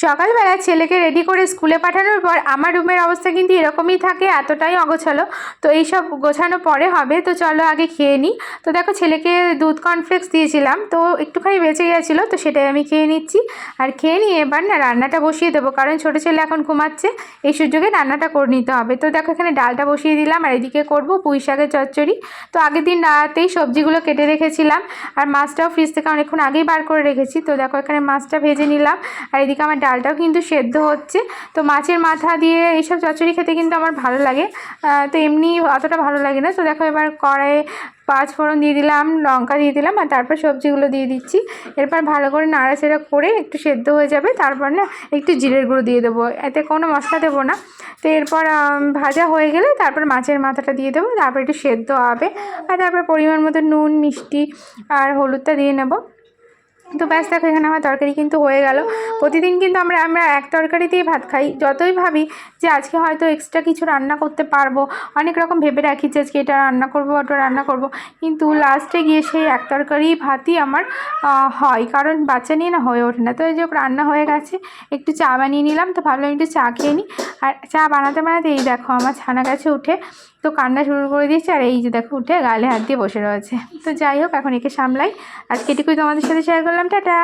সকালবেলা ছেলেকে রেডি করে স্কুলে পাঠানোর পর আমার রুমের অবস্থা কিন্তু এরকমই থাকে, এতটাই অগোছালো। তো এইসব গোছানো পরে হবে, তো চলো আগে খেয়ে নিই। তো দেখো ছেলেকে দুধ কর্নফ্লেক্স দিয়েছিলাম, তো একটুখানি বেঁচে গেছিলো, তো সেটাই আমি খেয়ে নিচ্ছি। আর খেয়ে নিয়ে এবার না রান্নাটা বসিয়ে দেবো, কারণ ছোটো ছেলে এখন ঘুমাচ্ছে, এই সুযোগে রান্নাটা করে নিতে হবে। তো দেখো এখানে ডালটা বসিয়ে দিলাম, আর এদিকে করবো পুঁই শাকের চচ্চড়ি। তো আগের দিন রাতেই সবজিগুলো কেটে রেখেছিলাম, আর মাছটাও ফ্রিজ থেকে অনেকক্ষণ আগেই বার করে রেখেছি। তো দেখো এখানে মাছটা ভেজে নিলাম, আর এদিকে আমার ডালটাও কিন্তু সেদ্ধ হচ্ছে। তো মাছের মাথা দিয়ে এইসব চচ্চড়ি খেতে কিন্তু আমার ভালো লাগে, তো এমনি অতটা ভালো লাগে না। তো দেখো এবার কড়াইয়ে 5 ফোড়ন দিয়ে দিলাম, লঙ্কা দিয়ে দিলাম, আর তারপর সবজিগুলো দিয়ে দিচ্ছি। এরপর ভালো করে নাড়াচাড়া করে একটু সেদ্ধ হয়ে যাবে, তারপর না একটু জিরের গুঁড়ো দিয়ে দেবো, এতে কোনো মশলা দেবো না। তো এরপর ভাজা হয়ে গেলে তারপর মাছের মাথাটা দিয়ে দেবো, তারপর একটু সেদ্ধ হবে, আর তারপর পরিমাণ মতো নুন, মিষ্টি আর হলুদটা দিয়ে নেবো। তো ব্যাস দেখো এখানে আমার তরকারি কিন্তু হয়ে গেল। প্রতিদিন কিন্তু আমরা এক তরকারিতেই ভাত খাই। যতই ভাবি যে আজকে হয়তো এক্সট্রা কিছু রান্না করতে পারবো, অনেক রকম ভেবে রাখি যে আজকে এটা রান্না করবো, ওটা রান্না করব, কিন্তু লাস্টে গিয়ে সেই এক তরকারি ভাতই আমার হয়, কারণ বাচ্চা নিয়ে না হয়ে ওঠে না। তো এই যে রান্না হয়ে গেছে, একটু চা বানিয়ে নিলাম, তো ভাবলাম একটু চা খেয়ে নিই। আর চা বানাতে বানাতে এই দেখো আমার ছানা গাছে উঠে তো কান্না শুরু করে দিয়েছে, আর এই যে দেখো উঠে গালে হাত দিয়ে বসে রয়েছে। তো যাই হোক, এখন একে সামলাই। আজকে এটুকুই তোমাদের সাথে শেয়ার করলাম, টাটা।